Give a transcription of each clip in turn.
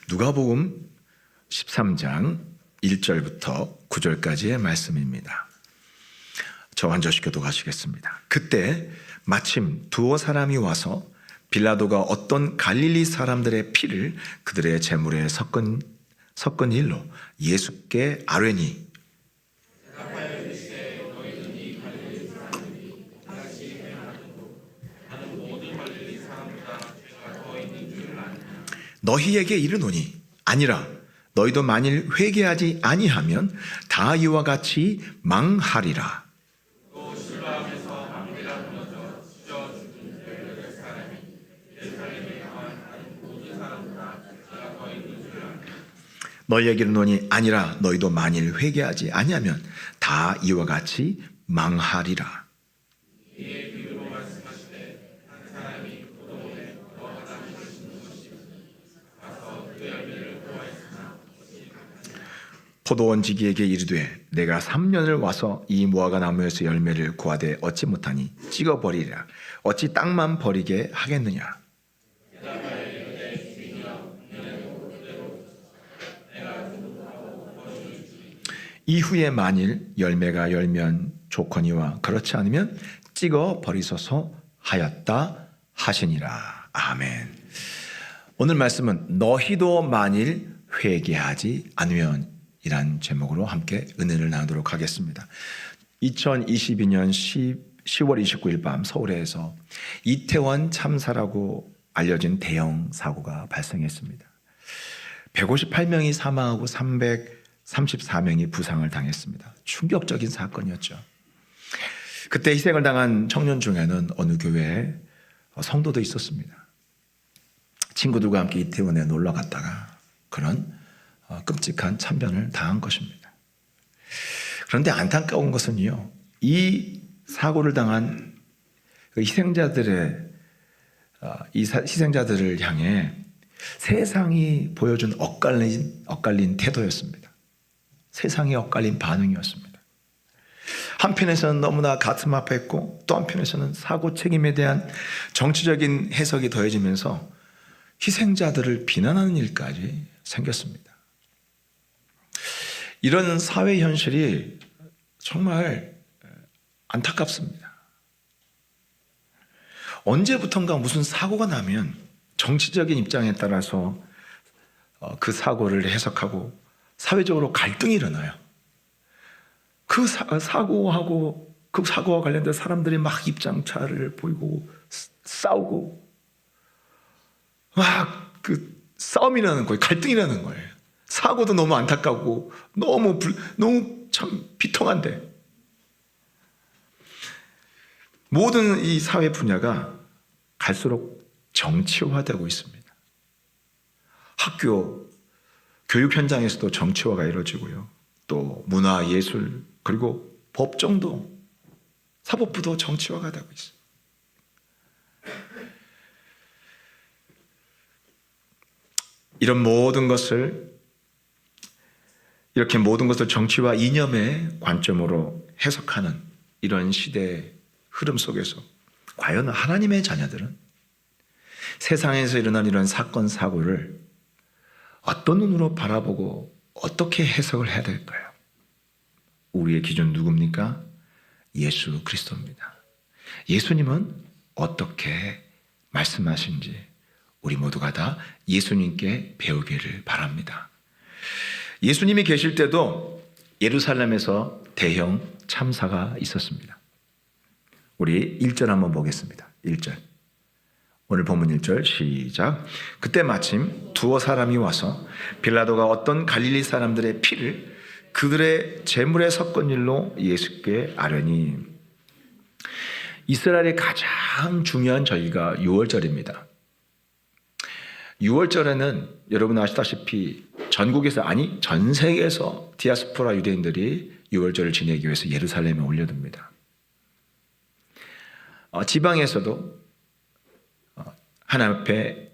누가복음 13장 1절부터 9절까지의 말씀입니다. 저 한 절씩 교독하시겠습니다. 그때 마침 두어 사람이 와서 빌라도가 어떤 갈릴리 사람들의 피를 그들의 제물에 섞은 일로 예수께 아뢰니 너희에게 이르노니 아니라 너희도 만일 회개하지 아니하면 다 이와 같이 망하리라. 너희에게 이르노니 아니라 너희도 만일 회개하지 아니하면 다 이와 같이 망하리라. 포도원지기에게 이르되 내가 3년을 와서 이 무화과 나무에서 열매를 구하되 얻지 못하니 찍어버리리라. 어찌 땅만 버리게 하겠느냐. 이후에 만일 열매가 열면 좋거니와 그렇지 않으면 찍어버리소서 하였다 하시니라. 아멘. 오늘 말씀은 너희도 만일 회개하지 않으면 이란 제목으로 함께 은혜를 나누도록 하겠습니다. 2022년 10월 29일 밤 서울에서 이태원 참사라고 알려진 대형 사고가 발생했습니다. 158명이 사망하고 334명이 부상을 당했습니다. 충격적인 사건이었죠. 그때 희생을 당한 청년 중에는 어느 교회에 성도도 있었습니다. 친구들과 함께 이태원에 놀러 갔다가 그런 끔찍한 참변을 당한 것입니다. 그런데 안타까운 것은요, 이 사고를 당한 희생자들을 향해 세상이 보여준 엇갈린 태도였습니다. 세상이 엇갈린 반응이었습니다. 한편에서는 너무나 가슴 아팠고 또 한편에서는 사고 책임에 대한 정치적인 해석이 더해지면서 희생자들을 비난하는 일까지 생겼습니다. 이런 사회 현실이 정말 안타깝습니다. 언제부턴가 무슨 사고가 나면 정치적인 입장에 따라서 그 사고를 해석하고 사회적으로 갈등이 일어나요. 그 사고와 관련된 사람들이 막 입장차를 보이고 싸우고 막 그 싸움이 나는 거예요. 갈등이 나는 거예요. 사고도 너무 안타깝고 너무 참 비통한데 모든 이 사회 분야가 갈수록 정치화되고 있습니다. 학교, 교육 현장에서도 정치화가 이루어지고요. 또 문화, 예술, 그리고 법정도, 사법부도 정치화가 되고 있습니다. 이런 모든 것을 정치와 이념의 관점으로 해석하는 이런 시대의 흐름 속에서 과연 하나님의 자녀들은 세상에서 일어난 이런 사건, 사고를 어떤 눈으로 바라보고 어떻게 해석을 해야 될까요? 우리의 기준 누굽니까? 예수 그리스도입니다. 예수님은 어떻게 말씀하신지 우리 모두가 다 예수님께 배우기를 바랍니다. 예수님이 계실 때도 예루살렘에서 대형 참사가 있었습니다. 우리 1절 한번 보겠습니다. 1절. 오늘 본문 1절 시작. 그때 마침 두어 사람이 와서 빌라도가 어떤 갈릴리 사람들의 피를 그들의 제물에 섞은 일로 예수께 아뢰니. 이스라엘의 가장 중요한 절기가 6월절입니다. 6월절에는 여러분 아시다시피 전 세계에서 디아스포라 유대인들이 6월절을 지내기 위해서 예루살렘에 올려듭니다. 지방에서도 하나님 앞에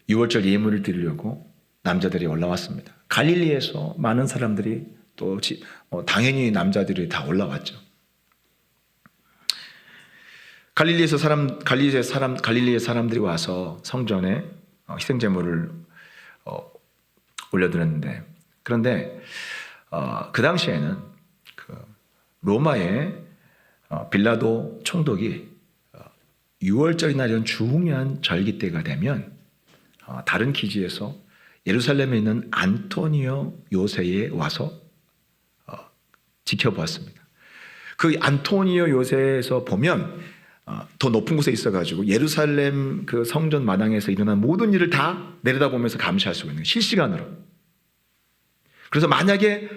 6월절 예물을 드리려고 남자들이 올라왔습니다. 갈릴리에서 많은 사람들이 또 당연히 남자들이 다 올라왔죠. 갈릴리의 사람들이 와서 성전에 희생제물을 올려드렸는데, 그런데 그 당시에는 그 로마의 빌라도 총독이 6월절이나 이런 중요한 절기 때가 되면 다른 기지에서 예루살렘에 있는 안토니오 요새에 와서 지켜보았습니다. 그 안토니오 요새에서 보면 더 높은 곳에 있어가지고 예루살렘 그 성전 마당에서 일어난 모든 일을 다 내려다보면서 감시할 수가 있는 거예요. 실시간으로. 그래서 만약에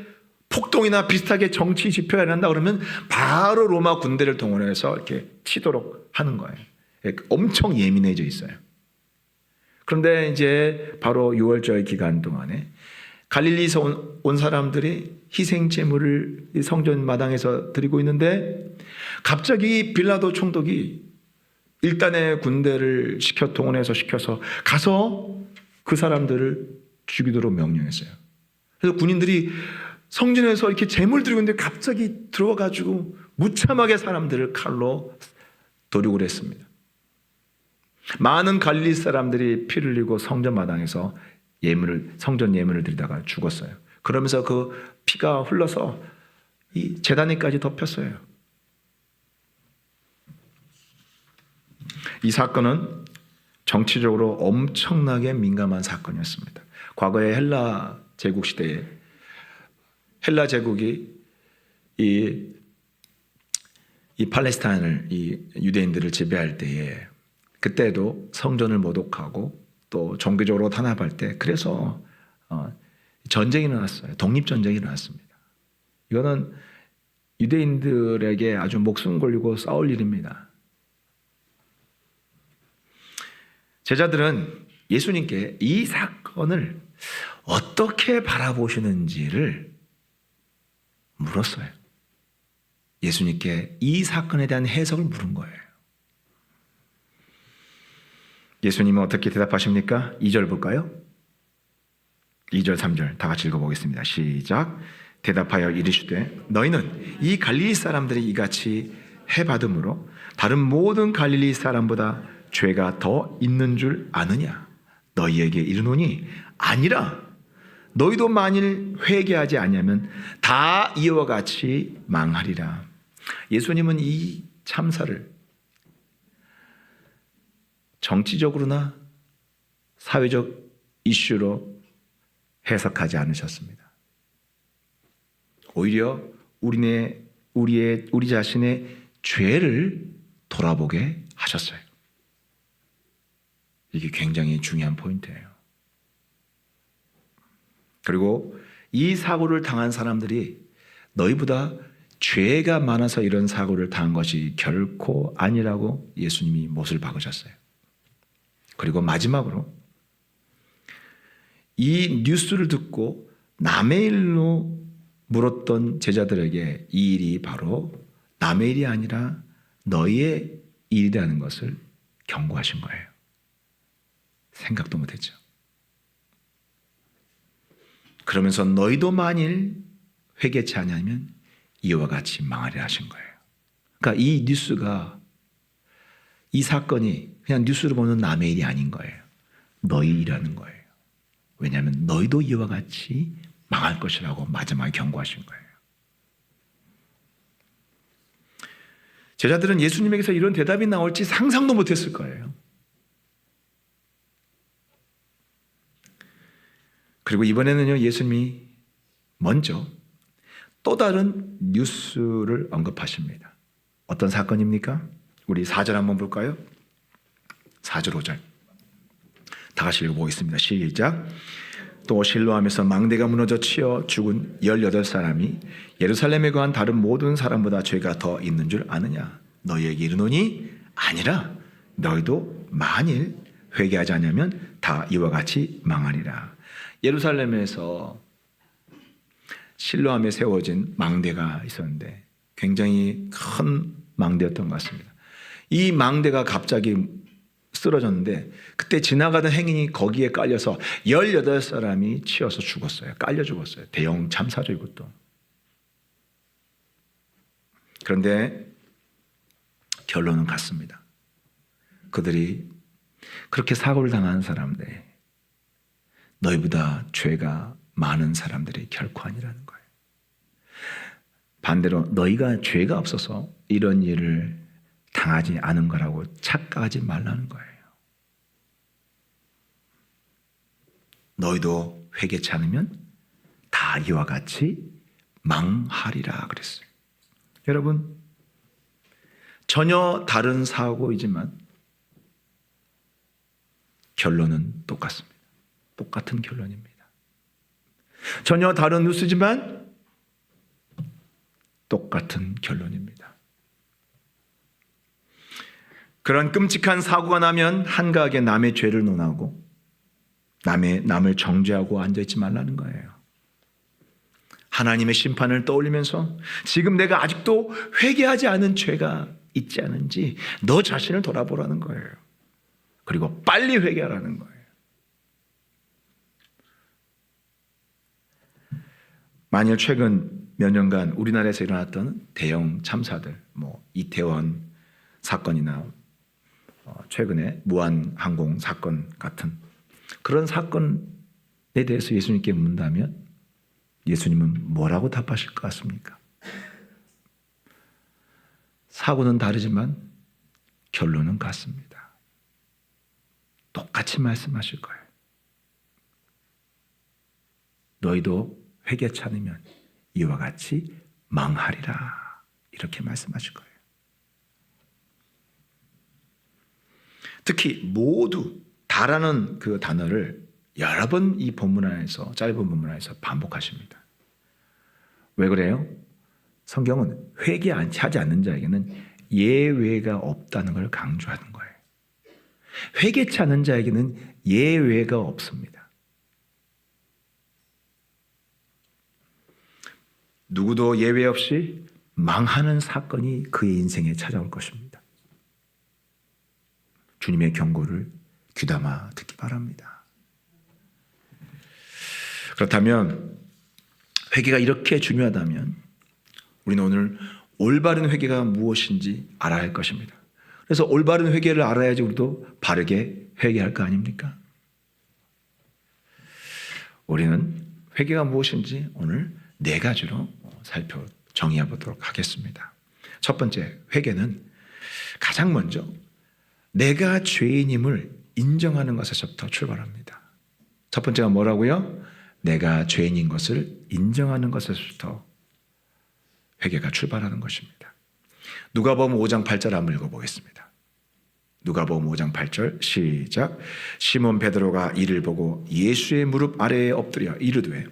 폭동이나 비슷하게 정치 지표가 일어난다 그러면 바로 로마 군대를 동원해서 이렇게 치도록 하는 거예요. 엄청 예민해져 있어요. 그런데 이제 바로 6월절 기간 동안에 갈릴리에서 온 사람들이 희생 제물을 성전 마당에서 드리고 있는데 갑자기 빌라도 총독이 일단의 군대를 동원해서 시켜서 가서 그 사람들을 죽이도록 명령했어요. 그래서 군인들이 성전에서 이렇게 제물 드리고 있는데 갑자기 들어와가지고 무참하게 사람들을 칼로 도륙을 했습니다. 많은 갈릴리 사람들이 피를 흘리고 성전 마당에서 성전 예물을 드리다가 죽었어요. 그러면서 그 피가 흘러서 이 제단에까지 덮였어요. 이 사건은 정치적으로 엄청나게 민감한 사건이었습니다. 과거에 헬라 제국 시대에 헬라 제국이 이 팔레스타인을 이 유대인들을 지배할 때에 그때도 성전을 모독하고 또 종교적으로 탄압할 때 그래서 전쟁이 일어났어요. 독립전쟁이 일어났습니다. 이거는 유대인들에게 아주 목숨 걸리고 싸울 일입니다. 제자들은 예수님께 이 사건을 어떻게 바라보시는지를 물었어요. 예수님께 이 사건에 대한 해석을 물은 거예요. 예수님은 어떻게 대답하십니까? 2절 볼까요? 2절 3절 다 같이 읽어보겠습니다. 시작. 대답하여 이르시되 너희는 이 갈릴리 사람들이 이같이 해받음으로 다른 모든 갈릴리 사람보다 죄가 더 있는 줄 아느냐? 너희에게 이르노니 아니라 너희도 만일 회개하지 아니하면 다 이와 같이 망하리라. 예수님은 이 참사를 정치적으로나 사회적 이슈로 해석하지 않으셨습니다. 오히려 우리 자신의 죄를 돌아보게 하셨어요. 이게 굉장히 중요한 포인트예요. 그리고 이 사고를 당한 사람들이 너희보다 죄가 많아서 이런 사고를 당한 것이 결코 아니라고 예수님이 못을 박으셨어요. 그리고 마지막으로 이 뉴스를 듣고 남의 일로 물었던 제자들에게 이 일이 바로 남의 일이 아니라 너희의 일이라는 것을 경고하신 거예요. 생각도 못했죠. 그러면서 너희도 만일 회개치 않으면 이와 같이 망하리라 하신 거예요. 그러니까 이 뉴스가 이 사건이 그냥 뉴스로 보는 남의 일이 아닌 거예요. 너희 일하는 거예요. 왜냐하면 너희도 이와 같이 망할 것이라고 마지막에 경고하신 거예요. 제자들은 예수님에게서 이런 대답이 나올지 상상도 못했을 거예요. 그리고 이번에는요, 예수님이 먼저 또 다른 뉴스를 언급하십니다. 어떤 사건입니까? 우리 4절 한번 볼까요? 4절 5절 다 같이 읽어보겠습니다. 시작. 또 실로암에서 망대가 무너져 치어 죽은 18사람이 예루살렘에 거한 다른 모든 사람보다 죄가 더 있는 줄 아느냐? 너희에게 이르노니 아니라 너희도 만일 회개하지 않으면 다 이와 같이 망하리라. 예루살렘에서 실로암에 세워진 망대가 있었는데 굉장히 큰 망대였던 것 같습니다. 이 망대가 갑자기 쓰러졌는데 그때 지나가던 행인이 거기에 깔려서 18사람이 치여서 죽었어요. 깔려 죽었어요. 대형 참사죠, 이것도. 그런데 결론은 같습니다. 그들이 그렇게 사고를 당한 사람들, 너희보다 죄가 많은 사람들이 결코 아니라는 거예요. 반대로 너희가 죄가 없어서 이런 일을 당하지 않은 거라고 착각하지 말라는 거예요. 너희도 회개치 않으면 다 이와 같이 망하리라 그랬어요. 여러분, 전혀 다른 사고이지만 결론은 똑같습니다. 똑같은 결론입니다. 전혀 다른 뉴스지만 똑같은 결론입니다. 그런 끔찍한 사고가 나면 한가하게 남의 죄를 논하고 남을 정죄하고 앉아있지 말라는 거예요. 하나님의 심판을 떠올리면서 지금 내가 아직도 회개하지 않은 죄가 있지 않은지 너 자신을 돌아보라는 거예요. 그리고 빨리 회개하라는 거예요. 만일 최근 몇 년간 우리나라에서 일어났던 대형 참사들, 이태원 사건이나 최근에 무한항공 사건 같은 그런 사건에 대해서 예수님께 묻는다면 예수님은 뭐라고 답하실 것 같습니까? 사고는 다르지만 결론은 같습니다. 똑같이 말씀하실 거예요. 너희도 회개치 않으면 이와 같이 망하리라. 이렇게 말씀하실 거예요. 특히 모두 다라는 그 단어를 여러 번 이 본문 안에서, 짧은 본문 안에서 반복하십니다. 왜 그래요? 성경은 회개하지 않는 자에게는 예외가 없다는 걸 강조하는 거예요. 회개치 않는 자에게는 예외가 없습니다. 누구도 예외 없이 망하는 사건이 그의 인생에 찾아올 것입니다. 주님의 경고를 귀담아 듣기 바랍니다. 그렇다면 회개가 이렇게 중요하다면 우리는 오늘 올바른 회개가 무엇인지 알아야 할 것입니다. 그래서 올바른 회개를 알아야지 우리도 바르게 회개할 거 아닙니까? 우리는 회개가 무엇인지 오늘 4가지로 정의해 보도록 하겠습니다. 첫 번째, 회개는 가장 먼저 내가 죄인임을 인정하는 것에서부터 출발합니다. 첫 번째가 뭐라고요? 내가 죄인인 것을 인정하는 것에서부터 회개가 출발하는 것입니다. 누가복음 5장 8절 한번 읽어보겠습니다. 누가복음 5장 8절 시작. 시몬 베드로가 이를 보고 예수의 무릎 아래에 엎드려 이르되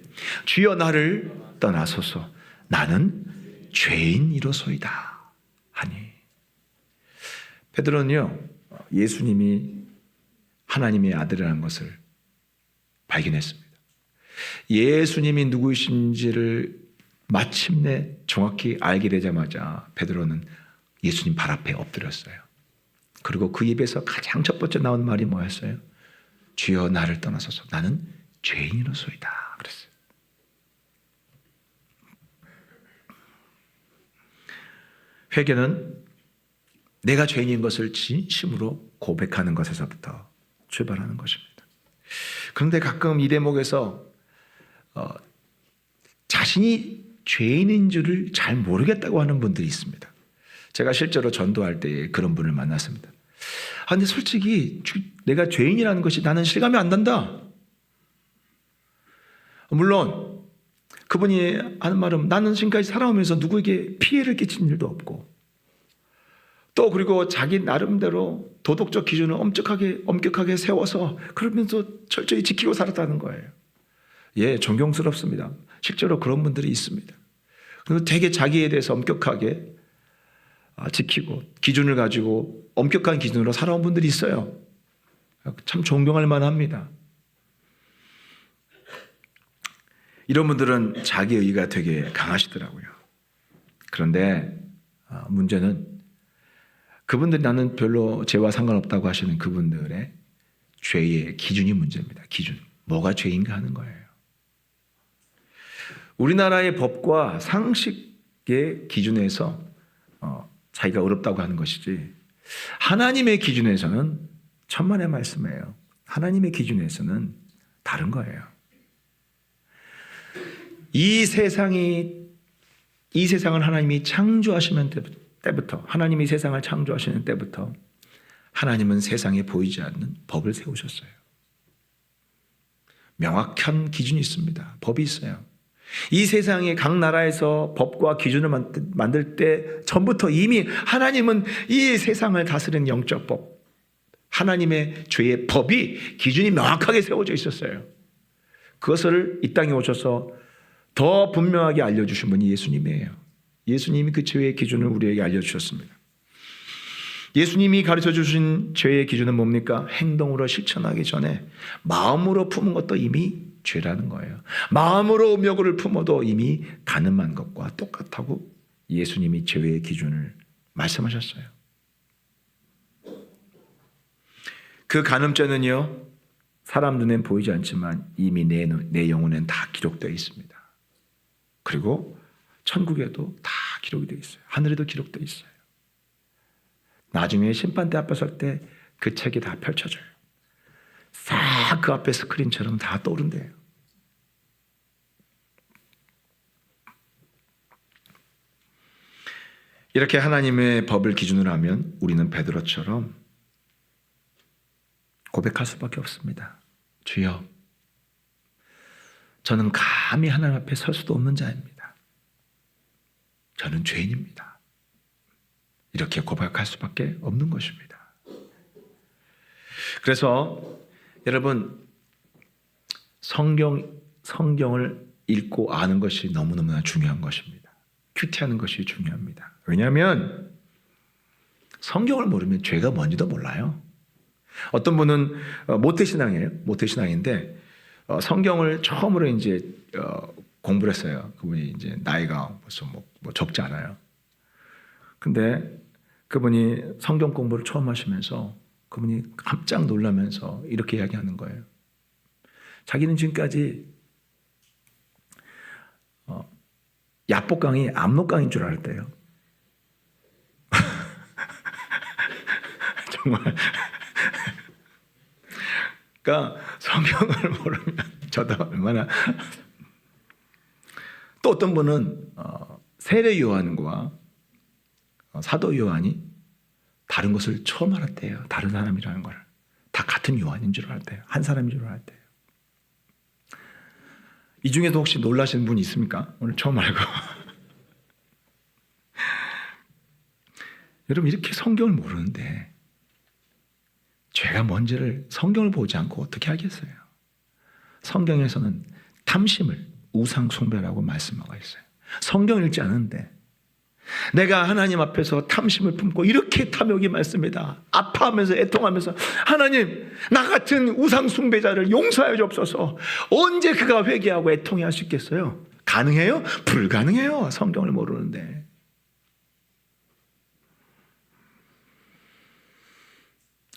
주여 나를 떠나소서 나는 죄인이로소이다 하니. 베드로는요, 예수님이 하나님의 아들이라는 것을 발견했습니다. 예수님이 누구이신지를 마침내 정확히 알게 되자마자 베드로는 예수님 발 앞에 엎드렸어요. 그리고 그 입에서 가장 첫 번째 나온 말이 뭐였어요? 주여 나를 떠나소서 나는 죄인이로소이다 그랬어요. 회개는 내가 죄인인 것을 진심으로 고백하는 것에서부터 출발하는 것입니다. 그런데 가끔 이 대목에서 자신이 죄인인 줄을 잘 모르겠다고 하는 분들이 있습니다. 제가 실제로 전도할 때 그런 분을 만났습니다. 근데 솔직히 내가 죄인이라는 것이 나는 실감이 안 난다. 물론 그분이 하는 말은 나는 지금까지 살아오면서 누구에게 피해를 끼친 일도 없고 또 그리고 자기 나름대로 도덕적 기준을 엄격하게 세워서 그러면서 철저히 지키고 살았다는 거예요. 예, 존경스럽습니다. 실제로 그런 분들이 있습니다. 그리고 되게 자기에 대해서 엄격하게 지키고 기준을 가지고 엄격한 기준으로 살아온 분들이 있어요. 참 존경할 만합니다. 이런 분들은 자기의가 되게 강하시더라고요. 그런데 문제는 그분들이 나는 별로 죄와 상관없다고 하시는 그분들의 죄의 기준이 문제입니다. 기준. 뭐가 죄인가 하는 거예요. 우리나라의 법과 상식의 기준에서 자기가 어렵다고 하는 것이지 하나님의 기준에서는 천만의 말씀이에요. 하나님의 기준에서는 다른 거예요. 이 세상을 하나님이 창조하시는 때부터, 하나님이 세상을 창조하시는 때부터 하나님은 세상에 보이지 않는 법을 세우셨어요. 명확한 기준이 있습니다. 법이 있어요. 이 세상의 각 나라에서 법과 기준을 만들 때 전부터 이미 하나님은 이 세상을 다스리는 영적 법, 하나님의 죄의 법이, 기준이 명확하게 세워져 있었어요. 그것을 이 땅에 오셔서 더 분명하게 알려주신 분이 예수님이에요. 예수님이 그 죄의 기준을 우리에게 알려주셨습니다. 예수님이 가르쳐 주신 죄의 기준은 뭡니까? 행동으로 실천하기 전에 마음으로 품은 것도 이미 죄라는 거예요. 마음으로 음욕을 품어도 이미 간음한 것과 똑같다고 예수님이 죄의 기준을 말씀하셨어요. 그 간음죄는요, 사람 눈엔 보이지 않지만 이미 내 영혼엔 다 기록되어 있습니다. 그리고 천국에도 다 기록이 되어 있어요. 하늘에도 기록되어 있어요. 나중에 심판대 앞에 설 때 그 책이 다 펼쳐져요. 싹 그 앞에 스크린처럼 다 떠오른대요. 이렇게 하나님의 법을 기준으로 하면 우리는 베드로처럼 고백할 수밖에 없습니다. 주여, 저는 감히 하나님 앞에 설 수도 없는 자입니다. 저는 죄인입니다. 이렇게 고백할 수밖에 없는 것입니다. 그래서 여러분, 성경을 읽고 아는 것이 너무너무나 중요한 것입니다. 큐티하는 것이 중요합니다. 왜냐하면 성경을 모르면 죄가 뭔지도 몰라요. 어떤 분은 모태신앙이에요. 모태신앙인데 성경을 처음으로 이제 공부를 했어요. 그분이 이제 나이가 벌써 뭐 적지 않아요. 근데 그분이 성경 공부를 처음 하시면서 그분이 깜짝 놀라면서 이렇게 이야기하는 거예요. 자기는 지금까지 야복강이 압록강인 줄 알았대요. 정말. 그러니까 성경을 모르면 저도 얼마나. 또 어떤 분은 세례 요한과 사도 요한이 다른 것을 처음 알았대요. 다른 사람이라는 걸. 다 같은 요한인 줄 알았대요. 한 사람인 줄 알았대요. 이 중에도 혹시 놀라신 분이 있습니까? 오늘 처음 알고. 여러분, 이렇게 성경을 모르는데 죄가 뭔지를 성경을 보지 않고 어떻게 알겠어요? 성경에서는 탐심을 우상 숭배라고 말씀하고 있어요. 성경 읽지 않은데 내가 하나님 앞에서 탐심을 품고 이렇게 탐욕이 많습니다. 아파하면서 애통하면서 하나님, 나 같은 우상 숭배자를 용서하여 주옵소서. 언제 그가 회개하고 애통해 할 수 있겠어요? 가능해요? 불가능해요. 성경을 모르는데.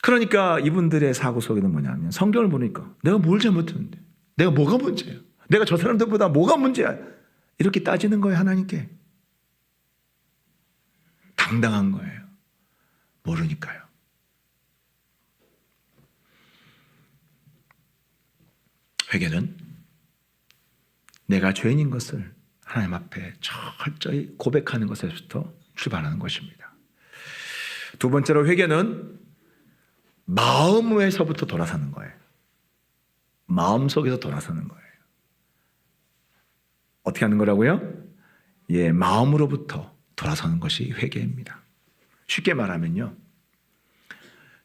그러니까 이분들의 사고 속에는 뭐냐면 성경을 보니까 내가 뭘 잘못했는데, 내가 뭐가 문제야, 내가 저 사람들보다 뭐가 문제야, 이렇게 따지는 거예요. 하나님께. 당당한 거예요. 모르니까요. 회개는 내가 죄인인 것을 하나님 앞에 철저히 고백하는 것에서부터 출발하는 것입니다. 두 번째로, 회개는 마음에서부터 돌아서는 거예요. 마음속에서 돌아서는 거예요. 어떻게 하는 거라고요? 마음으로부터 돌아서는 것이 회개입니다. 쉽게 말하면요,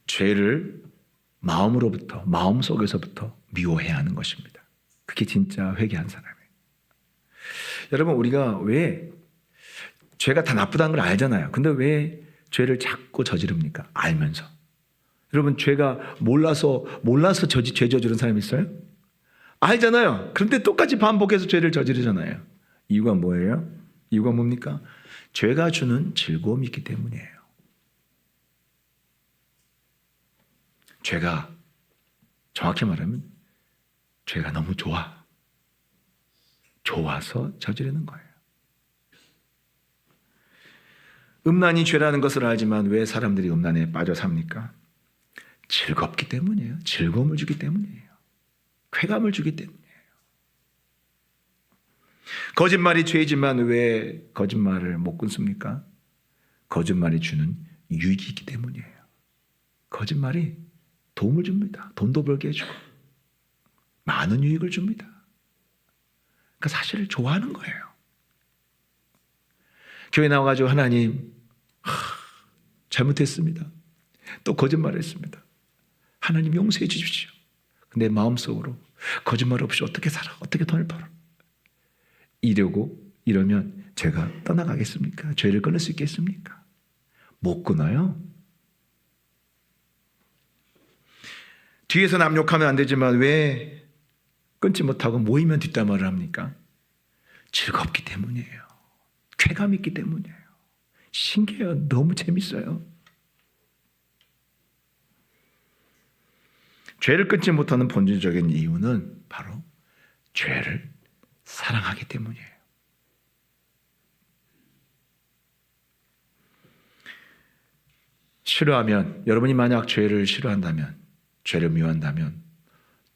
죄를 마음으로부터, 마음속에서부터 미워해야 하는 것입니다. 그게 진짜 회개한 사람이에요. 여러분, 우리가 왜 죄가 다 나쁘다는 걸 알잖아요. 근데 왜 죄를 자꾸 저지릅니까? 알면서. 여러분, 죄가 몰라서 죄 저지른 사람 있어요? 알잖아요. 그런데 똑같이 반복해서 죄를 저지르잖아요. 이유가 뭐예요? 이유가 뭡니까? 죄가 주는 즐거움이 있기 때문이에요. 죄가, 정확히 말하면 죄가 너무 좋아서 저지르는 거예요. 음란이 죄라는 것을 알지만 왜 사람들이 음란에 빠져 삽니까? 즐겁기 때문이에요. 즐거움을 주기 때문이에요. 쾌감을 주기 때문이에요. 거짓말이 죄이지만 왜 거짓말을 못 끊습니까? 거짓말이 주는 유익이 있기 때문이에요. 거짓말이 도움을 줍니다. 돈도 벌게 해주고 많은 유익을 줍니다. 그러니까 사실을 좋아하는 거예요. 교회 나와가지고 하나님 잘못했습니다. 또 거짓말을 했습니다. 하나님 용서해 주십시오. 내 마음속으로 거짓말 없이 어떻게 살아? 어떻게 돈을 벌어? 이러면 제가 떠나가겠습니까? 죄를 끊을 수 있겠습니까? 못 끊어요. 뒤에서 남 욕하면 안 되지만 왜 끊지 못하고 모이면 뒷담화를 합니까? 즐겁기 때문이에요. 쾌감이 있기 때문이에요. 신기해요. 너무 재밌어요. 죄를 끊지 못하는 본질적인 이유는 바로 죄를 사랑하기 때문이에요. 싫어하면, 여러분이 만약 죄를 싫어한다면, 죄를 미워한다면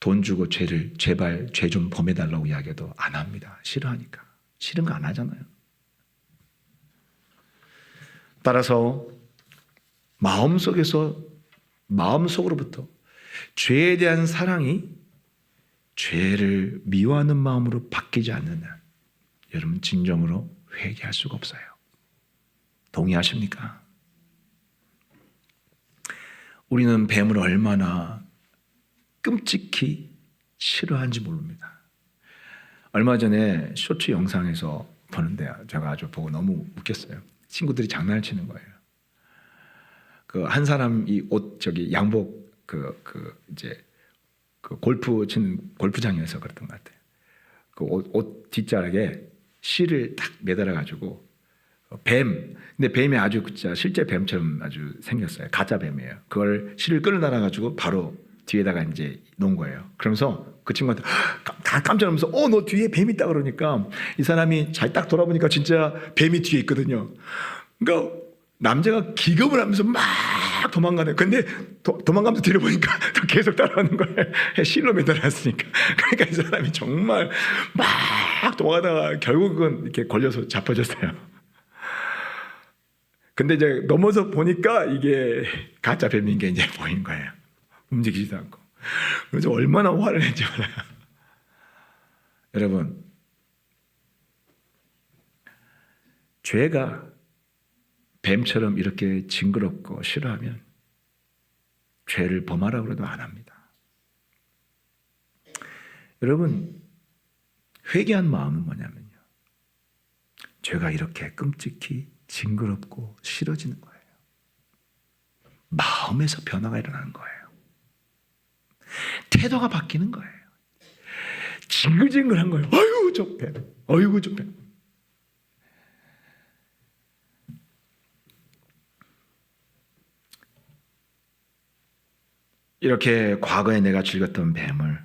돈 주고 제발 죄 좀 범해달라고 이야기해도 안 합니다. 싫어하니까. 싫은 거 안 하잖아요. 따라서 마음속으로부터 죄에 대한 사랑이 죄를 미워하는 마음으로 바뀌지 않는 한 여러분 진정으로 회개할 수가 없어요. 동의하십니까? 우리는 뱀을 얼마나 끔찍히 싫어하는지 모릅니다. 얼마 전에 쇼츠 영상에서 보는데 제가 아주 보고 너무 웃겼어요. 친구들이 장난을 치는 거예요. 그 한 사람 이 옷 양복 이제 골프 치는 골프장에서 그랬던 것 같아요. 그 옷 뒷자락에 실을 딱 매달아 가지고 근데 뱀이 아주 진짜 실제 뱀처럼 아주 생겼어요. 가짜 뱀이에요. 그걸 실을 끌어달아 가지고 바로 뒤에다가 이제 놓은 거예요. 그러면서 그 친구한테 깜짝 놀라면서 너 뒤에 뱀 있다 그러니까 이 사람이 잘 딱 돌아보니까 진짜 뱀이 뒤에 있거든요. 그러니까 남자가 기겁을 하면서 막 도망가네. 근데 도망가면서 뒤를 보니까 계속 따라오는 거예요. 실로 매달았으니까. 그러니까 이 사람이 정말 막 도망가다가 결국은 이렇게 걸려서 잡혀졌어요. 근데 이제 넘어서 보니까 이게 가짜 뱀인 게 이제 보인 거예요. 움직이지도 않고. 그래서 얼마나 화를 냈지 몰라요. 여러분, 죄가 뱀처럼 이렇게 징그럽고 싫어하면 죄를 범하라고 해도 안 합니다. 여러분, 회개한 마음은 뭐냐면요. 죄가 이렇게 끔찍히 징그럽고 싫어지는 거예요. 마음에서 변화가 일어나는 거예요. 태도가 바뀌는 거예요. 징글징글한 거예요. 어이구 저 뱀, 어이구 저 뱀. 이렇게 과거에 내가 즐겼던 뱀을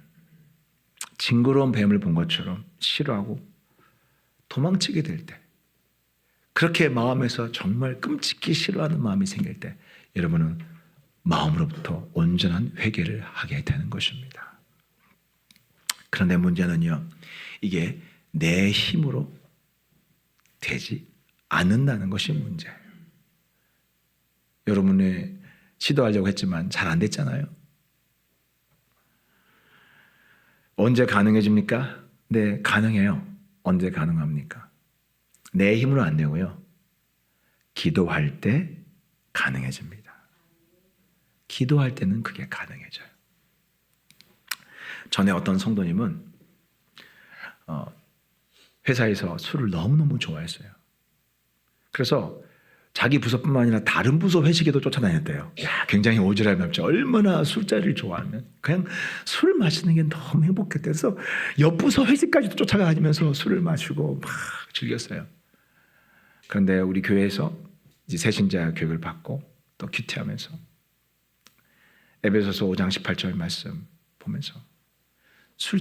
징그러운 뱀을 본 것처럼 싫어하고 도망치게 될 때, 그렇게 마음에서 정말 끔찍히 싫어하는 마음이 생길 때 여러분은 마음으로부터 온전한 회개를 하게 되는 것입니다. 그런데 문제는요, 이게 내 힘으로 되지 않는다는 것이 문제예요. 여러분이 시도하려고 했지만 잘 안 됐잖아요. 언제 가능해집니까? 네, 가능해요. 언제 가능합니까? 내 힘으로 안 되고요. 기도할 때 가능해집니다. 기도할 때는 그게 가능해져요. 전에 어떤 성도님은 회사에서 술을 너무너무 좋아했어요. 그래서 자기 부서뿐만 아니라 다른 부서 회식에도 쫓아다녔대요. 야, 굉장히 오지랖 넓죠. 얼마나 술자리를 좋아하면 그냥 술을 마시는 게 너무 행복했대요. 그래서 옆 부서 회식까지도 쫓아다니면서 술을 마시고 막 즐겼어요. 그런데 우리 교회에서 이제 새신자 교육을 받고 또 큐티하면서 에베소서 5장 18절 말씀 보면서 술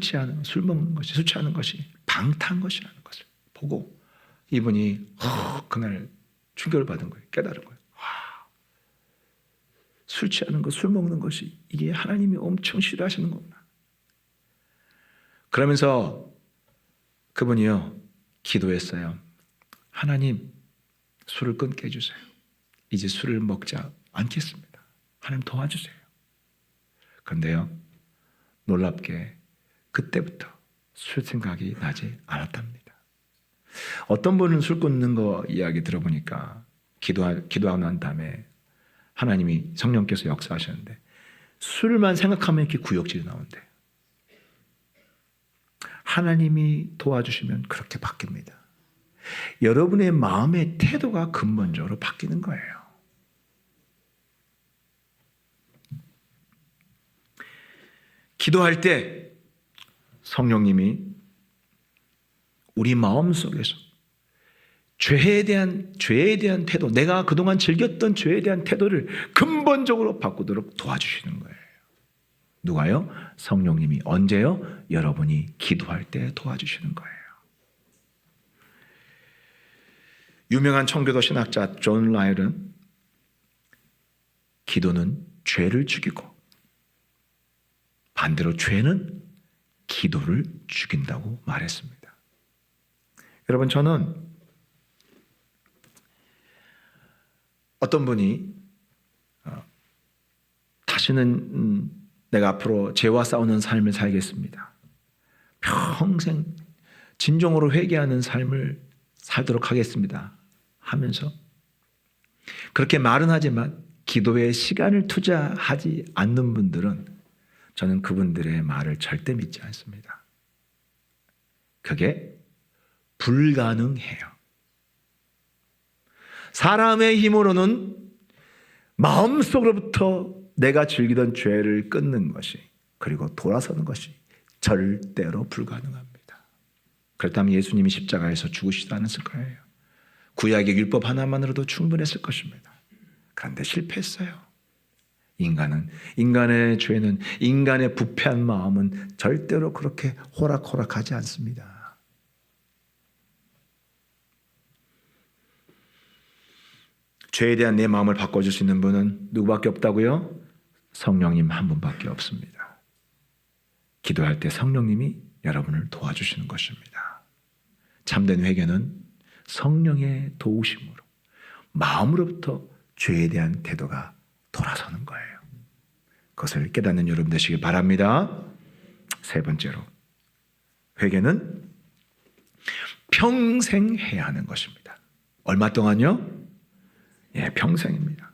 먹는 것이, 술 취하는 것이 방탕한 것이라는 것을 보고 이분이 그날 충격을 받은 거예요. 깨달은 거예요. 와, 술 취하는 것, 술 먹는 것이 이게 하나님이 엄청 싫어하시는 거구나. 그러면서 그분이요 기도했어요. 하나님, 술을 끊게 해주세요. 이제 술을 먹지 않겠습니다. 하나님 도와주세요. 그런데요, 놀랍게 그때부터 술 생각이 나지 않았답니다. 어떤 분은 술 끊는 거 이야기 들어보니까 기도하고 난 다음에 하나님이 성령께서 역사하셨는데 술만 생각하면 이렇게 구역질이 나온대요. 하나님이 도와주시면 그렇게 바뀝니다. 여러분의 마음의 태도가 근본적으로 바뀌는 거예요. 기도할 때 성령님이 우리 마음속에서 죄에 대한 태도, 내가 그동안 즐겼던 죄에 대한 태도를 근본적으로 바꾸도록 도와주시는 거예요. 누가요? 성령님이. 언제요? 여러분이 기도할 때 도와주시는 거예요. 유명한 청교도 신학자 존 라일은 기도는 죄를 죽이고 반대로 죄는 기도를 죽인다고 말했습니다. 여러분, 저는 어떤 분이 다시는 내가 앞으로 죄와 싸우는 삶을 살겠습니다. 평생 진정으로 회개하는 삶을 살도록 하겠습니다. 하면서 그렇게 말은 하지만 기도에 시간을 투자하지 않는 분들은 저는 그분들의 말을 절대 믿지 않습니다. 그게 불가능해요. 사람의 힘으로는 마음속으로부터 내가 즐기던 죄를 끊는 것이, 그리고 돌아서는 것이 절대로 불가능합니다. 그렇다면 예수님이 십자가에서 죽으시지 않았을 거예요. 구약의 율법 하나만으로도 충분했을 것입니다. 그런데 실패했어요. 인간의 죄는, 인간의 부패한 마음은 절대로 그렇게 호락호락하지 않습니다. 죄에 대한 내 마음을 바꿔줄 수 있는 분은 누구밖에 없다고요? 성령님 한 분밖에 없습니다. 기도할 때 성령님이 여러분을 도와주시는 것입니다. 참된 회개는 성령의 도우심으로 마음으로부터 죄에 대한 태도가 돌아서는 거예요. 그것을 깨닫는 여러분 되시길 바랍니다. 세 번째로, 회개는 평생 해야 하는 것입니다. 얼마 동안요? 평생입니다.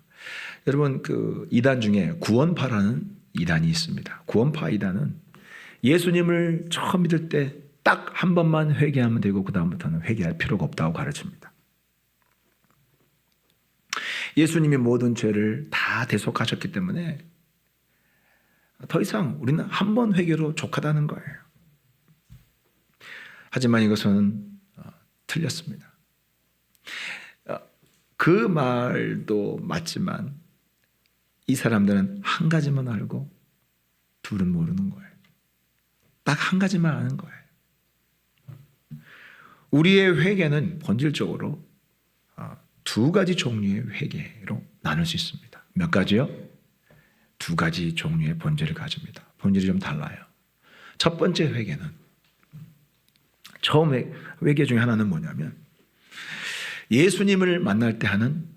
여러분, 그 이단 중에 구원파라는 이단이 있습니다. 구원파 이단은 예수님을 처음 믿을 때 딱 한 번만 회개하면 되고 그 다음부터는 회개할 필요가 없다고 가르칩니다. 예수님이 모든 죄를 다 대속하셨기 때문에 더 이상 우리는 한 번 회개로 족하다는 거예요. 하지만 이것은 틀렸습니다. 그 말도 맞지만 이 사람들은 한 가지만 알고 둘은 모르는 거예요. 딱 한 가지만 아는 거예요. 우리의 회개는 본질적으로 두 가지 종류의 회개로 나눌 수 있습니다. 몇 가지요? 두 가지 종류의 본질을 가집니다. 본질이 좀 달라요. 첫 번째 회개는, 처음 회개 중에 하나는 뭐냐면 예수님을 만날 때 하는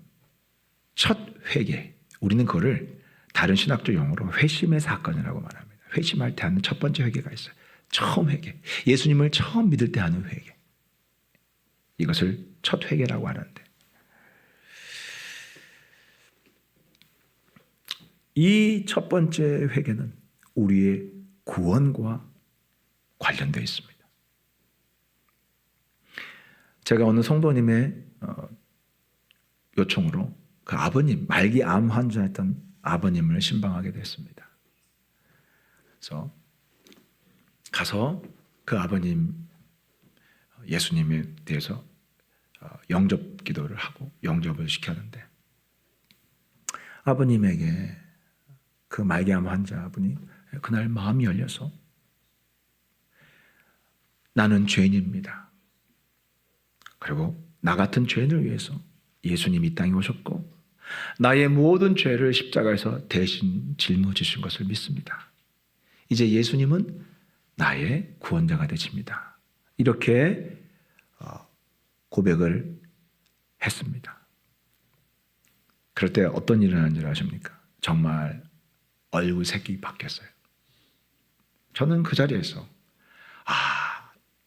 첫 회개. 우리는 그거를 다른 신학적 용어로 회심의 사건이라고 말합니다. 회심할 때 하는 첫 번째 회개가 있어요. 처음 회개. 예수님을 처음 믿을 때 하는 회개. 이것을 첫 회개라고 하는데, 이 첫 번째 회개는 우리의 구원과 관련되어 있습니다. 제가 어느 성도님의 요청으로 그 아버님, 말기 암 환자였던 아버님을 신방하게 됐습니다. 그래서 가서 그 아버님 예수님에 대해서 영접 기도를 하고 영접을 시켰는데, 아버님에게 그 말기암 환자분이 그날 마음이 열려서 나는 죄인입니다. 그리고 나 같은 죄인을 위해서 예수님이 이 땅에 오셨고 나의 모든 죄를 십자가에서 대신 짊어지신 것을 믿습니다. 이제 예수님은 나의 구원자가 되십니다. 이렇게 고백을 했습니다. 그럴 때 어떤 일이 일어난 줄 아십니까? 정말 얼굴 색이 바뀌었어요. 저는 그 자리에서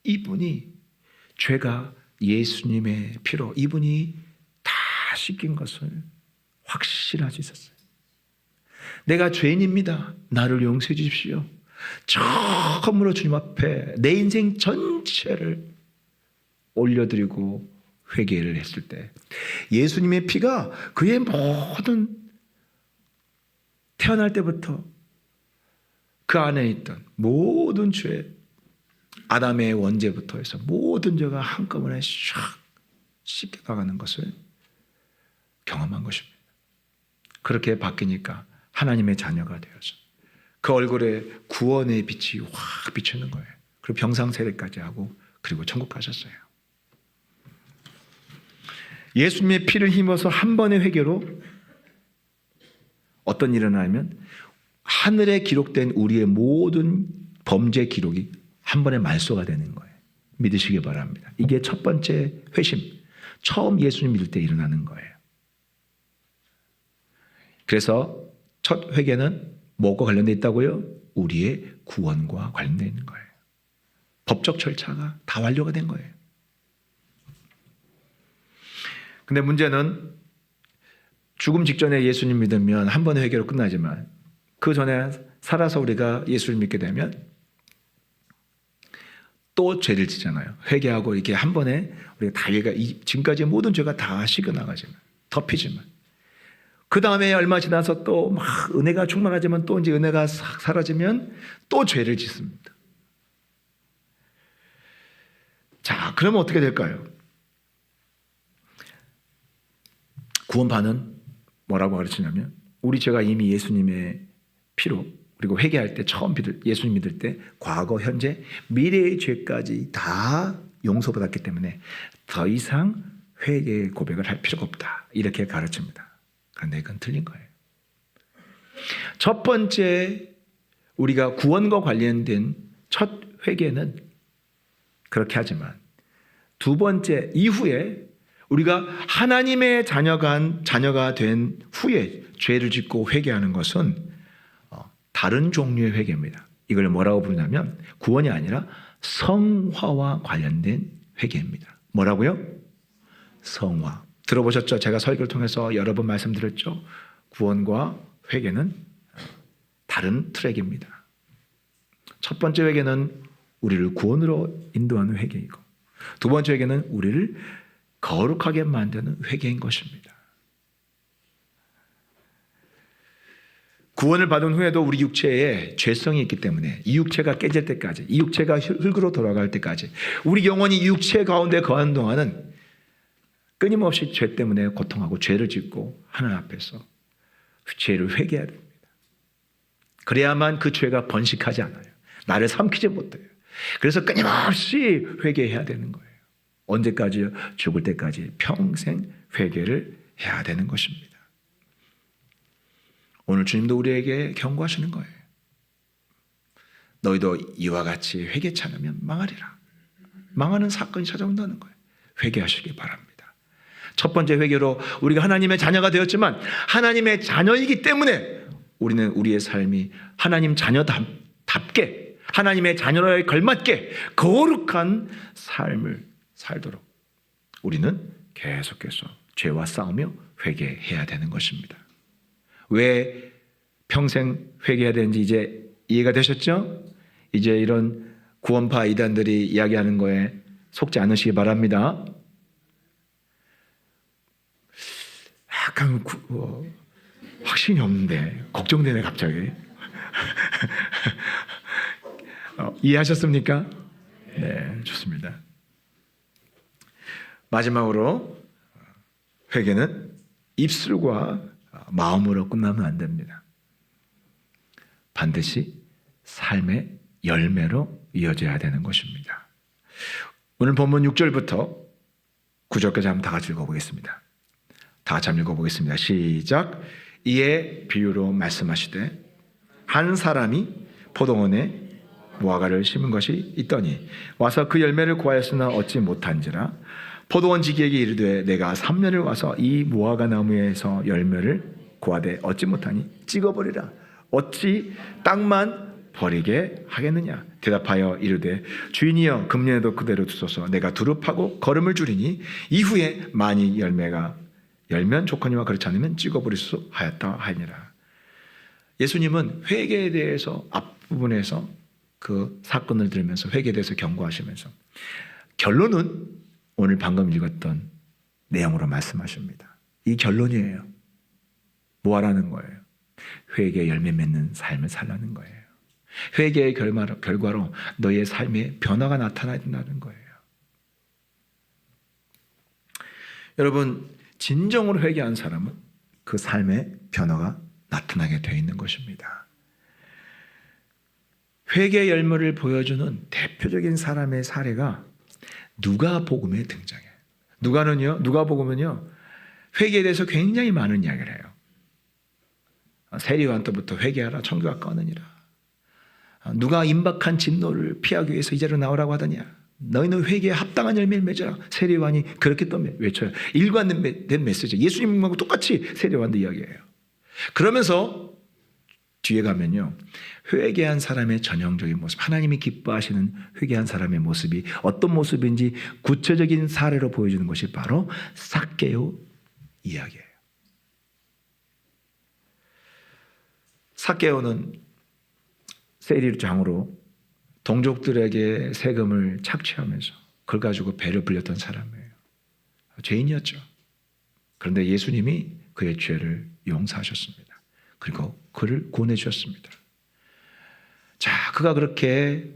이분이 죄가 예수님의 피로 이분이 다 씻긴 것을 확실할 수 있었어요. 내가 죄인입니다. 나를 용서해 주십시오. 처음으로 주님 앞에 내 인생 전체를 올려드리고 회개를 했을 때 예수님의 피가 그의 모든 태어날 때부터 그 안에 있던 모든 죄, 아담의 원죄부터 해서 모든 죄가 한꺼번에 샥 씻겨나가는 것을 경험한 것입니다. 그렇게 바뀌니까 하나님의 자녀가 되어서 그 얼굴에 구원의 빛이 확 비추는 거예요. 그리고 병상세례까지 하고 그리고 천국 가셨어요. 예수님의 피를 힘입어서 한 번의 회개로 어떤 일이 일어나면 하늘에 기록된 우리의 모든 범죄 기록이 한 번에 말소가 되는 거예요. 믿으시기 바랍니다. 이게 첫 번째 회심, 처음 예수님 믿을 때 일어나는 거예요. 그래서 첫 회개는 뭐가 관련되어 있다고요? 우리의 구원과 관련되어 있는 거예요. 법적 절차가 다 완료가 된 거예요. 근데 문제는 죽음 직전에 예수님 믿으면 한 번의 회개로 끝나지만 그 전에 살아서 우리가 예수를 믿게 되면 또 죄를 짓잖아요. 회개하고 이렇게 한 번에 우리가 다 지금까지의 모든 죄가 다 씻어나가지만 덮이지만 그 다음에 얼마 지나서 또 막 은혜가 충만하지만 또 이제 은혜가 싹 사라지면 또 죄를 짓습니다. 자, 그러면 어떻게 될까요? 구원파는 뭐라고 가르치냐면 우리 죄가 이미 예수님의 피로 그리고 회개할 때 처음 예수님 믿을 때 과거, 현재, 미래의 죄까지 다 용서받았기 때문에 더 이상 회개의 고백을 할 필요가 없다. 이렇게 가르칩니다. 그런데 이건 틀린 거예요. 첫 번째 우리가 구원과 관련된 첫 회개는 그렇게 하지만 두 번째 이후에 우리가 하나님의 자녀가 된 후에 죄를 짓고 회개하는 것은 다른 종류의 회개입니다. 이걸 뭐라고 부르냐면 구원이 아니라 성화와 관련된 회개입니다. 뭐라고요? 성화. 들어보셨죠? 제가 설교를 통해서 여러 번 말씀드렸죠. 구원과 회개는 다른 트랙입니다. 첫 번째 회개는 우리를 구원으로 인도하는 회개이고 두 번째 회개는 우리를 거룩하게 만드는 회개인 것입니다. 구원을 받은 후에도 우리 육체에 죄성이 있기 때문에 이 육체가 깨질 때까지, 이 육체가 흙으로 돌아갈 때까지 우리 영혼이 이 육체 가운데 거하는 동안은 끊임없이 죄 때문에 고통하고 죄를 짓고 하나님 앞에서 죄를 회개해야 됩니다. 그래야만 그 죄가 번식하지 않아요. 나를 삼키지 못해요. 그래서 끊임없이 회개해야 되는 거예요. 언제까지요? 죽을 때까지 평생 회개를 해야 되는 것입니다. 오늘 주님도 우리에게 경고하시는 거예요. 너희도 이와 같이 회개치 않으면 망하리라. 망하는 사건이 찾아온다는 거예요. 회개하시기 바랍니다. 첫 번째 회개로 우리가 하나님의 자녀가 되었지만 하나님의 자녀이기 때문에 우리는 우리의 삶이 하나님 자녀답게 하나님의 자녀에 걸맞게 거룩한 삶을 살도록 우리는 계속해서 죄와 싸우며 회개해야 되는 것입니다. 왜 평생 회개해야 되는지 이제 이해가 되셨죠? 이제 이런 구원파 이단들이 이야기하는 거에 속지 않으시기 바랍니다. 약간 확신이 없는데 걱정되네 갑자기. 이해하셨습니까? 네, 좋습니다. 마지막으로 회개는 입술과 마음으로 끝나면 안 됩니다. 반드시 삶의 열매로 이어져야 되는 것입니다. 오늘 본문 6절부터 9절까지 한번 다 같이 읽어보겠습니다. 다 같이 한번 읽어보겠습니다. 시작. 이에 비유로 말씀하시되 한 사람이 포도원에 무화과를 심은 것이 있더니 와서 그 열매를 구하였으나 얻지 못한지라. 포도원지기에게 이르되 내가 3년을 와서 이 무화과 나무에서 열매를 구하되 얻지 못하니 찍어버리라. 어찌 땅만 버리게 하겠느냐. 대답하여 이르되 주인이여 금년에도 그대로 두소서. 내가 두릅하고 거름을 줄이니 이후에 만일 열매가 열면 좋거니와 그렇지 않으면 찍어버리소 하였다 하니라. 예수님은 회개에 대해서 앞부분에서 그 사건을 들으면서 회개에 대해서 경고하시면서 결론은 오늘 방금 읽었던 내용으로 말씀하십니다. 이 결론이에요. 뭐 하라는 거예요? 회개의 열매 맺는 삶을 살라는 거예요. 회개의 결과로 너의 삶에 변화가 나타나야 된다는 거예요. 여러분, 진정으로 회개한 사람은 그 삶에 변화가 나타나게 되어 있는 것입니다. 회개의 열매를 보여주는 대표적인 사람의 사례가 누가복음에 등장해요. 누가복음은요, 회개에 대해서 굉장히 많은 이야기를 해요. 세리요한 때부터 회개하라, 천국가 꺼느니라. 누가 임박한 진노를 피하기 위해서 이 자리로 나오라고 하더냐. 너희는 회개에 합당한 열매를 맺어라. 세리요한이 그렇게 또 외쳐요. 일관된 메시지. 예수님하고 똑같이 세리요한도 이야기해요. 그러면서 뒤에 가면요, 회개한 사람의 전형적인 모습, 하나님이 기뻐하시는 회개한 사람의 모습이 어떤 모습인지 구체적인 사례로 보여주는 것이 바로 삭개오 이야기예요. 삭개오는 세리장으로 동족들에게 세금을 착취하면서 그걸 가지고 배를 불렸던 사람이에요. 죄인이었죠. 그런데 예수님이 그의 죄를 용서하셨습니다. 그리고 그를 구원해 주셨습니다. 자, 그가 그렇게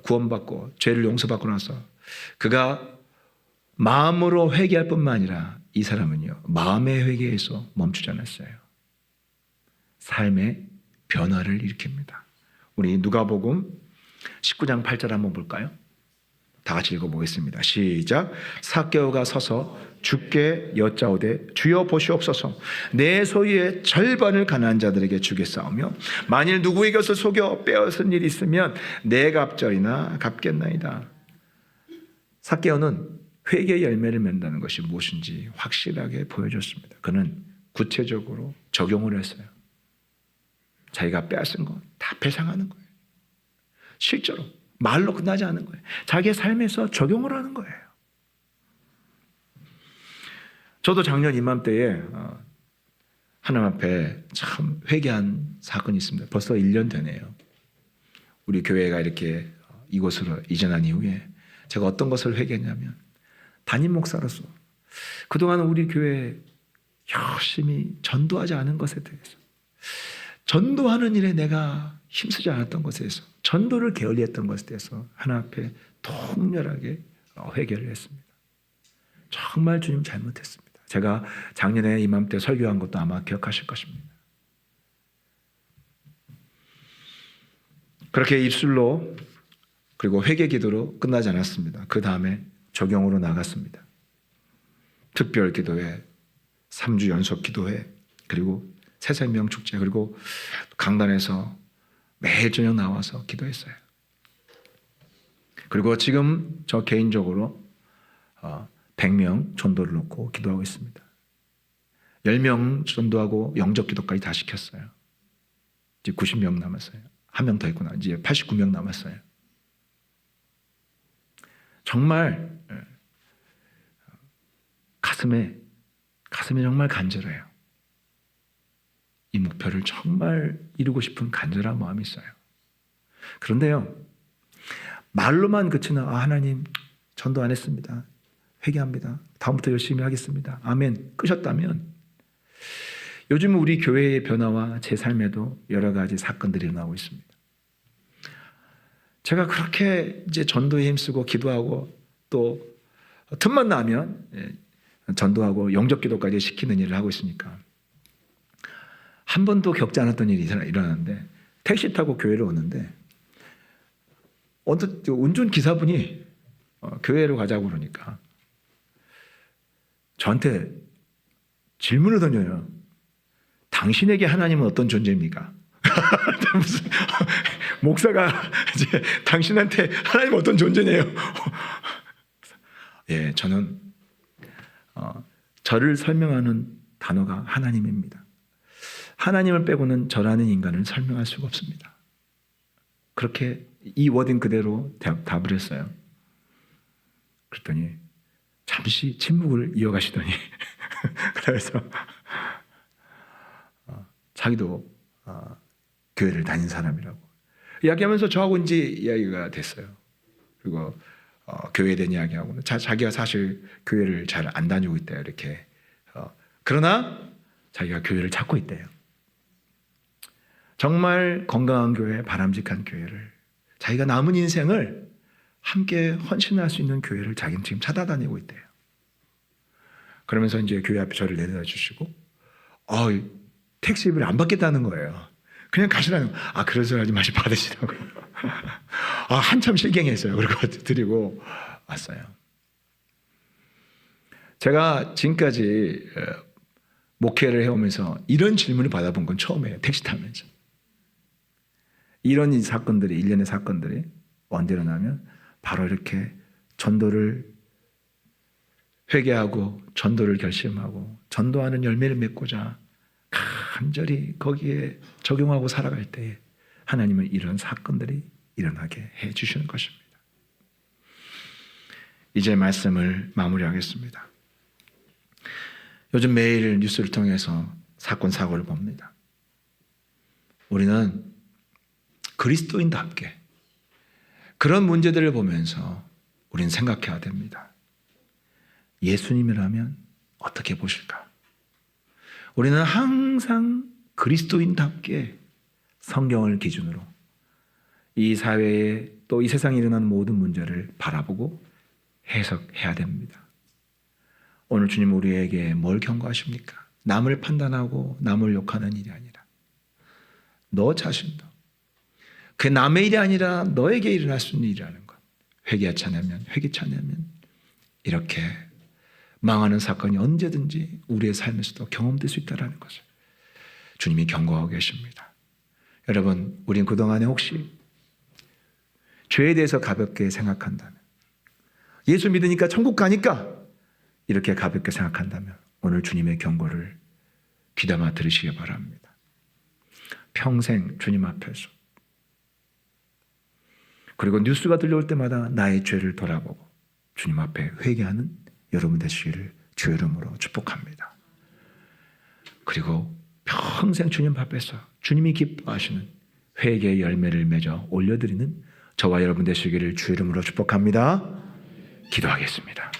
구원받고 죄를 용서받고 나서 그가 마음으로 회개할 뿐만 아니라 이 사람은요, 마음의 회개에서 멈추지 않았어요. 삶의 변화를 일으킵니다. 우리 누가복음 19장 8절 한번 볼까요? 다 같이 읽어보겠습니다. 시작. 삭개오가 서서 주께 여짜오되 주여 보시옵소서. 내 소유의 절반을 가난한 자들에게 주겠사오며 만일 누구의 것을 속여 빼앗은 일이 있으면 내 갑절이나 갚겠나이다. 삭개오는 회개의 열매를 맺는다는 것이 무엇인지 확실하게 보여줬습니다. 그는 구체적으로 적용을 했어요. 자기가 빼앗은 거 다 배상하는 거예요. 실제로 말로 끝나지 않은 거예요. 자기의 삶에서 적용을 하는 거예요. 저도 작년 이맘때에 하나님 앞에 참 회개한 사건이 있습니다. 벌써 1년 되네요. 우리 교회가 이렇게 이곳으로 이전한 이후에 제가 어떤 것을 회개했냐면, 담임 목사로서 그동안 우리 교회에 열심히 전도하지 않은 것에 대해서, 전도하는 일에 내가 힘쓰지 않았던 것에 대해서, 전도를 게을리했던 것에 대해서 하나님 앞에 통렬하게 회개를 했습니다. 정말 주님 잘못했습니다. 제가 작년에 이맘때 설교한 것도 아마 기억하실 것입니다. 그렇게 입술로 그리고 회개 기도로 끝나지 않았습니다. 그 다음에 적용으로 나갔습니다. 특별 기도회, 3주 연속 기도회, 그리고 새생명 축제, 그리고 강단에서 매일 저녁 나와서 기도했어요. 그리고 지금 저 개인적으로 100명 전도를 놓고 기도하고 있습니다. 10명 전도하고 영접 기도까지 다 시켰어요. 이제 90명 남았어요. 한 명 더 있구나. 이제 89명 남았어요. 정말 가슴에 정말 간절해요. 이 목표를 정말 이루고 싶은 간절한 마음이 있어요. 그런데요, 말로만 그치는 하나님 전도 안 했습니다. 회개합니다. 다음부터 열심히 하겠습니다. 아멘. 끄셨다면 요즘 우리 교회의 변화와 제 삶에도 여러 가지 사건들이 일어나고 있습니다. 제가 그렇게 이제 전도에 힘쓰고 기도하고 또 틈만 나면 전도하고 영접 기도까지 시키는 일을 하고 있으니까 한 번도 겪지 않았던 일이 일어나는데, 택시 타고 교회를 오는데 어떤 운전기사분이 교회로 가자고 그러니까 저한테 질문을 던져요. 당신에게 하나님은 어떤 존재입니까? 무슨 목사가 이제 당신한테 하나님 어떤 존재네요. 예, 저는 저를 설명하는 단어가 하나님입니다. 하나님을 빼고는 저라는 인간을 설명할 수가 없습니다. 그렇게 이 워딩 그대로 답을 했어요. 그랬더니 잠시 침묵을 이어가시더니 그래서 자기도 교회를 다닌 사람이라고 이야기하면서 저하고 이제 이야기가 됐어요. 그리고 교회에 대한 이야기하고 자기가 사실 교회를 잘 안 다니고 있대요. 이렇게 그러나 자기가 교회를 찾고 있대요. 정말 건강한 교회, 바람직한 교회를 자기가 남은 인생을 함께 헌신할 수 있는 교회를 자기는 지금 찾아다니고 있대요. 그러면서 이제 교회 앞에 저를 내려다 주시고 택시비를 안 받겠다는 거예요. 그냥 가시라는 거예요. 그런 소리 하지 마시고 받으시라고요. 한참 실갱했어요. 그리고 드리고 왔어요. 제가 지금까지 목회를 해오면서 이런 질문을 받아본 건 처음이에요. 택시 타면서. 이런 사건들이, 일련의 사건들이 언제 일어나면 바로 이렇게 전도를 회개하고 전도를 결심하고 전도하는 열매를 맺고자 간절히 거기에 적용하고 살아갈 때에 하나님은 이런 사건들이 일어나게 해 주시는 것입니다. 이제 말씀을 마무리하겠습니다. 요즘 매일 뉴스를 통해서 사건 사고를 봅니다. 우리는 그리스도인답게 그런 문제들을 보면서 우리는 생각해야 됩니다. 예수님이라면 어떻게 보실까? 우리는 항상 그리스도인답게 성경을 기준으로 이 사회에 또 이 세상에 일어나는 모든 문제를 바라보고 해석해야 됩니다. 오늘 주님 우리에게 뭘 경고하십니까? 남을 판단하고 남을 욕하는 일이 아니라 너 자신도 그 남의 일이 아니라 너에게 일어날 수 있는 일이라는 것. 회개치 않으면 이렇게 망하는 사건이 언제든지 우리의 삶에서도 경험될 수 있다는 것을 주님이 경고하고 계십니다. 여러분, 우린 그동안에 혹시 죄에 대해서 가볍게 생각한다면, 예수 믿으니까 천국 가니까 이렇게 가볍게 생각한다면 오늘 주님의 경고를 귀담아 들으시기 바랍니다. 평생 주님 앞에서 그리고 뉴스가 들려올 때마다 나의 죄를 돌아보고 주님 앞에 회개하는 여러분 되시기를 주의 이름으로 축복합니다. 그리고 평생 주님 앞에서 주님이 기뻐하시는 회개의 열매를 맺어 올려드리는 저와 여러분 되시기를 주의 이름으로 축복합니다. 기도하겠습니다.